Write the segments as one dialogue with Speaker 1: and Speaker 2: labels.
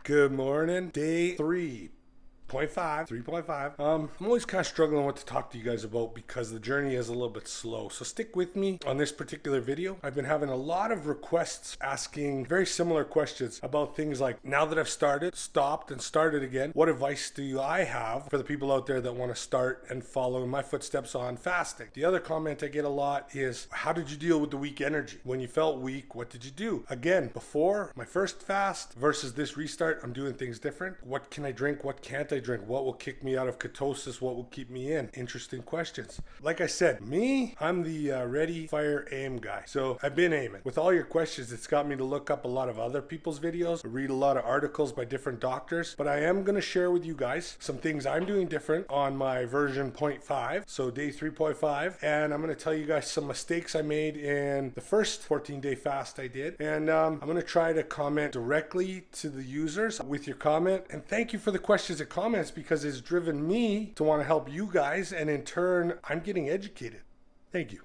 Speaker 1: Good morning. Day 3.5. I'm always kind of struggling what to talk to you guys about because the journey is a little bit slow. So stick with me on this particular video. I've been having a lot of requests asking very similar questions about things like, now that I've stopped and started again, what advice do I have for the people out there that want to start and follow in my footsteps on fasting? The other comment I get a lot is, how did you deal with the weak energy? When you felt weak, what did you do? Again, before my first fast versus this restart, I'm doing things different. What can I drink? What can't I drink? What will kick me out of ketosis? What will keep me in? Interesting questions. Like I said, I'm the ready, fire, aim guy. So I've been aiming. With all your questions, it's got me to look up a lot of other people's videos, read a lot of articles by different doctors, but I am going to share with you guys some things I'm doing different on my version 0.5, so day 3.5, and I'm going to tell you guys some mistakes I made in the first 14-day fast I did, and I'm going to try to comment directly to the users with your comment, and thank you for the questions and comments because it's driven me to want to help you guys, and in turn, I'm getting educated. Thank you.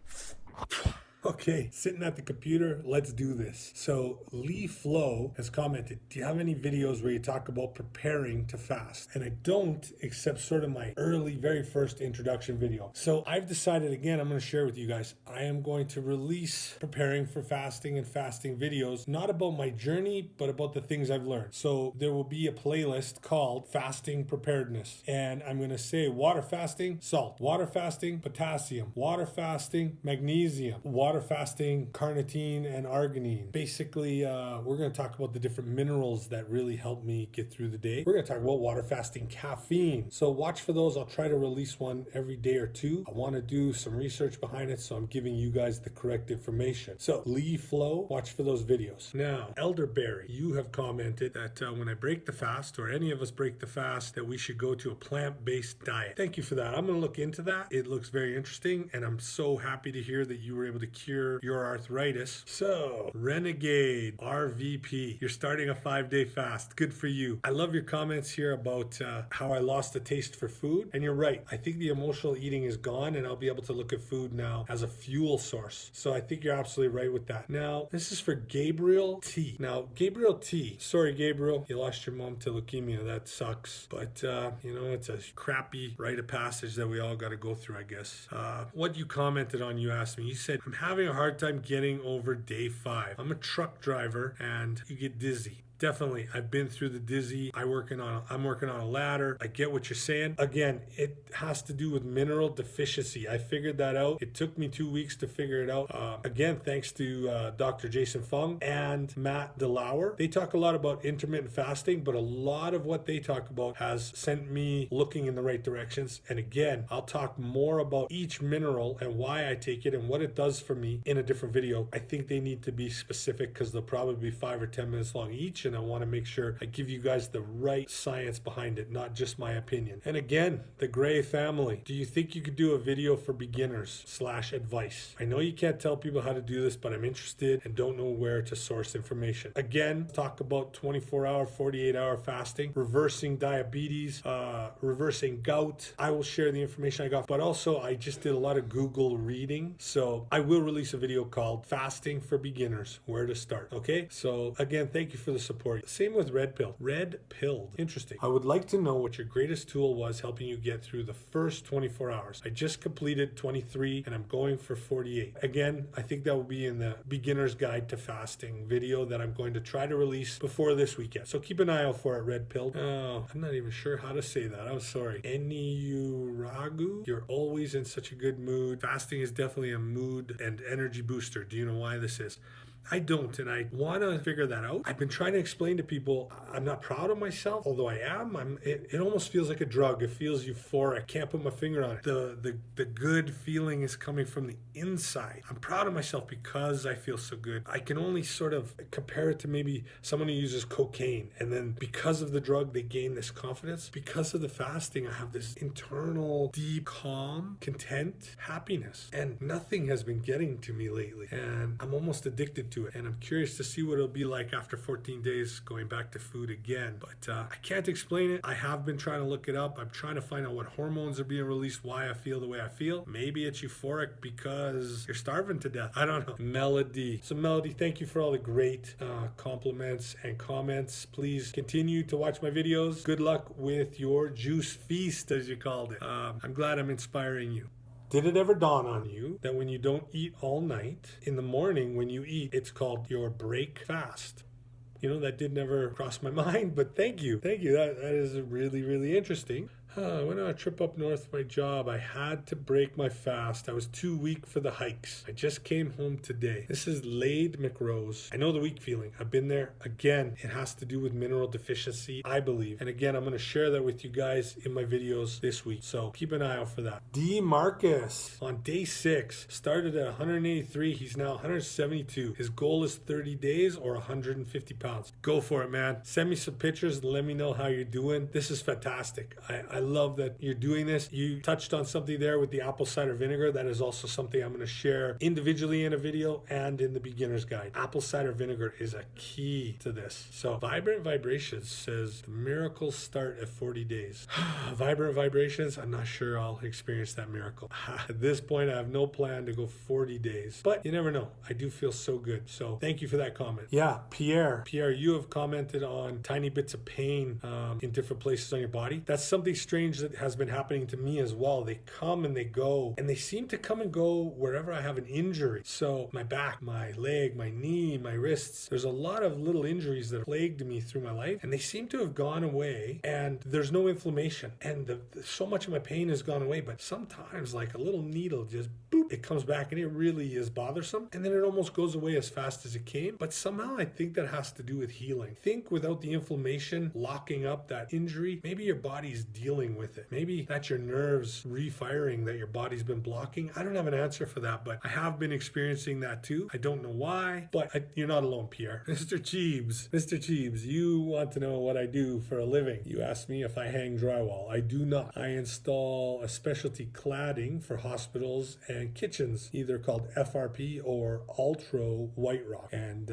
Speaker 1: Okay, sitting at the computer, let's do this. So Lee Flo has commented, do you have any videos where you talk about preparing to fast? And I don't, except sort of my early, very first introduction video. So I've decided, again, I'm going to share with you guys, I am going to release preparing for fasting and fasting videos, not about my journey, but about the things I've learned. So there will be a playlist called Fasting Preparedness. And I'm going to say water fasting, salt, water fasting, potassium, water fasting, magnesium, water fasting, carnitine and arginine. Basically, we're going to talk about the different minerals that really help me get through the day. We're going to talk about water fasting caffeine. So watch for those. I'll try to release one every day or two. I want to do some research behind it, so I'm giving you guys the correct information. So Lee Flo, watch for those videos. Now, Elderberry, you have commented that when I break the fast, or any of us break the fast, that we should go to a plant-based diet. Thank you for that. I'm going to look into that. It looks very interesting, and I'm so happy to hear that you were able to cure your arthritis. So, Renegade RVP, you're starting a 5-day fast. Good for you. I love your comments here about how I lost the taste for food. And you're right. I think the emotional eating is gone, and I'll be able to look at food now as a fuel source. So I think you're absolutely right with that. Now, this is for Gabriel T. Now, Gabriel T. Sorry, Gabriel. You lost your mom to leukemia. That sucks. But, it's a crappy rite of passage that we all got to go through, I guess. What you commented on, you asked me. You said, I'm having a hard time getting over day 5. I'm a truck driver and you get dizzy. Definitely, I've been through the dizzy. I'm working on a ladder. I get what you're saying. Again, it has to do with mineral deficiency. I figured that out. It took me 2 weeks to figure it out. Again, thanks to Dr. Jason Fung and Matt DeLauer. They talk a lot about intermittent fasting, but a lot of what they talk about has sent me looking in the right directions. And again, I'll talk more about each mineral and why I take it and what it does for me in a different video. I think they need to be specific because they'll probably be 5 or 10 minutes long each. And I want to make sure I give you guys the right science behind it, not just my opinion. And again, the Gray family. Do you think you could do a video for beginners / advice? I know you can't tell people how to do this, but I'm interested and don't know where to source information. Again, talk about 24-hour, 48-hour fasting, reversing diabetes, reversing gout. I will share the information I got, but also I just did a lot of Google reading. So I will release a video called Fasting for Beginners, Where to Start. Okay? So again, thank you for the support. Same with Red Pill. Red Pilled. Interesting. I would like to know what your greatest tool was helping you get through the first 24 hours. I just completed 23 and I'm going for 48. Again, I think that will be in the Beginner's Guide to Fasting video that I'm going to try to release before this weekend. So keep an eye out for it, Red Pilled. Oh, I'm not even sure how to say that. I'm sorry. Eniuragu, you're always in such a good mood. Fasting is definitely a mood and energy booster. Do you know why this is? I don't, and I want to figure that out. I've been trying to explain to people I'm not proud of myself, although I am. It almost feels like a drug. It feels euphoric. Can't put my finger on it. The good feeling is coming from the inside. I'm proud of myself because I feel so good. I can only sort of compare it to maybe someone who uses cocaine, and then because of the drug, they gain this confidence. Because of the fasting, I have this internal, deep, calm, content, happiness, and nothing has been getting to me lately, and I'm almost addicted to it. And I'm curious to see what it'll be like after 14 days going back to food again. But I can't explain it. I have been trying to look it up. I'm trying to find out what hormones are being released, why I feel the way I feel. Maybe it's euphoric because you're starving to death. I don't know. Melody. So Melody, thank you for all the great compliments and comments. Please continue to watch my videos. Good luck with your juice feast, as you called it. I'm glad I'm inspiring you. Did it ever dawn on you that when you don't eat all night, in the morning when you eat, it's called your break fast? You know, that did never cross my mind, but thank you. Thank you. That is really, really interesting. I went on a trip up north for my job. I had to break my fast. I was too weak for the hikes. I just came home today. This is Lade McRose. I know the weak feeling. I've been there. Again, it has to do with mineral deficiency, I believe. And again, I'm going to share that with you guys in my videos this week. So keep an eye out for that. D. Marcus on day 6 started at 183. He's now 172. His goal is 30 days or 150 pounds. Go for it, man. Send me some pictures and let me know how you're doing. This is fantastic. I love that you're doing this. You touched on something there with the apple cider vinegar. That is also something I'm going to share individually in a video and in the beginner's guide. Apple cider vinegar is a key to this. So Vibrant Vibrations says the miracles start at 40 days. Vibrant Vibrations, I'm not sure I'll experience that miracle. At this point, I have no plan to go 40 days, but you never know. I do feel so good. So thank you for that comment. Yeah, Pierre, you have commented on tiny bits of pain in different places on your body. That's something strange that has been happening to me as well. They come and they go, and they seem to come and go wherever I have an injury. So my back, my leg, my knee, my wrists, there's a lot of little injuries that plagued me through my life, and they seem to have gone away, and there's no inflammation, and so much of my pain has gone away. But sometimes, like a little needle, just boop, it comes back, and it really is bothersome, and then it almost goes away as fast as it came. But somehow I think that has to do with healing. I think without the inflammation locking up that injury, maybe your body's dealing with it. Maybe that's your nerves refiring that your body's been blocking. I don't have an answer for that, but I have been experiencing that too. I don't know why, but you're not alone, Pierre. Mr. Cheebs, you want to know what I do for a living. You asked me if I hang drywall. I do not. I install a specialty cladding for hospitals and kitchens, either called FRP or Ultra White Rock. And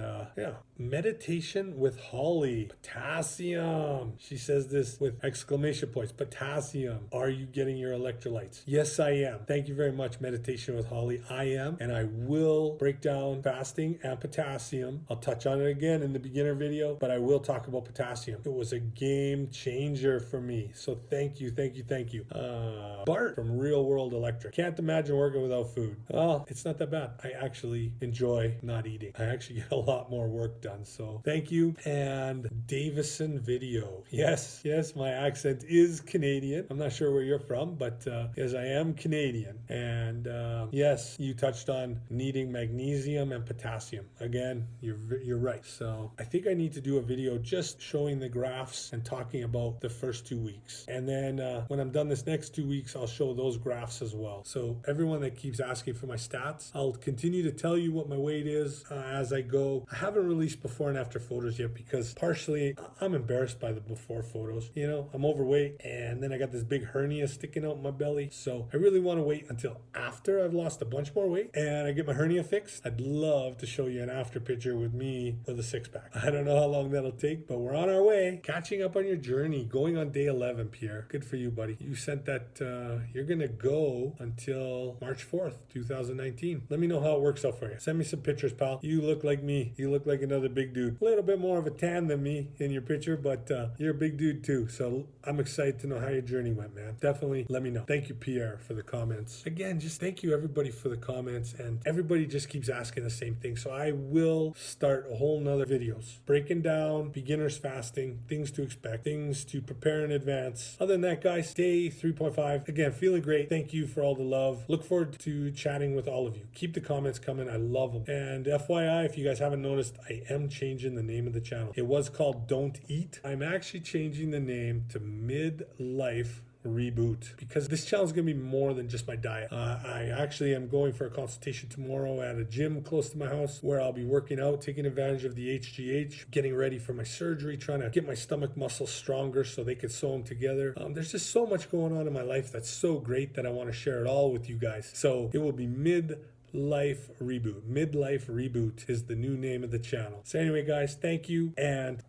Speaker 1: meditation with Holly. Potassium. She says this with exclamation points. Potassium. Are you getting your electrolytes? Yes, I am. Thank you very much, Meditation with Holly. I am, and I will break down fasting and potassium. I'll touch on it again in the beginner video, but I will talk about potassium. It was a game changer for me. So thank you. Bart from Real World Electric. Can't imagine working without food. Well, it's not that bad. I actually enjoy not eating. I actually get a lot more work done. So thank you. And Davison Video. Yes, my accent is Canadian. I'm not sure where you're from, but yes, I am Canadian. And yes, you touched on needing magnesium and potassium. Again, you're right. So I think I need to do a video just showing the graphs and talking about the first 2 weeks. And then when I'm done this next 2 weeks, I'll show those graphs as well. So everyone that keeps asking for my stats, I'll continue to tell you what my weight is as I go. I haven't released before and after photos yet because partially I'm embarrassed by the before photos. You know, I'm overweight and then I got this big hernia sticking out my belly. So I really want to wait until after I've lost a bunch more weight and I get my hernia fixed. I'd love to show you an after picture with me with a six-pack. I don't know how long that'll take, but we're on our way. Catching up on your journey, going on day 11, Pierre. Good for you, buddy. You sent that, you're going to go until March 4th, 2019. Let me know how it works out for you. Send me some pictures, pal. You look like me. You look like another big dude. A little bit more of a tan than me in your picture, but you're a big dude too. So I'm excited to know how your journey went, man. Definitely let me know. Thank you, Pierre, for the comments. Again, just thank you everybody for the comments, and everybody just keeps asking the same thing. So I will start a whole nother videos breaking down beginners fasting, things to expect, things to prepare in advance. Other than that, guys, day 3.5. Again, feeling great. Thank you for all the love. Look forward to chatting with all of you. Keep the comments coming. I love them. And FYI, if you guys haven't noticed, I am changing the name of the channel. It was called Don't Eat. I'm actually changing the name to MidLife Reboot, because this channel is going to be more than just my diet. I actually am going for a consultation tomorrow at a gym close to my house where I'll be working out, taking advantage of the HGH, getting ready for my surgery, trying to get my stomach muscles stronger so they could sew them together. There's just so much going on in my life that's so great that I want to share it all with you guys. So it will be MidLife MidLife Reboot. MidLife Reboot is the new name of the channel. So anyway, guys, thank you, and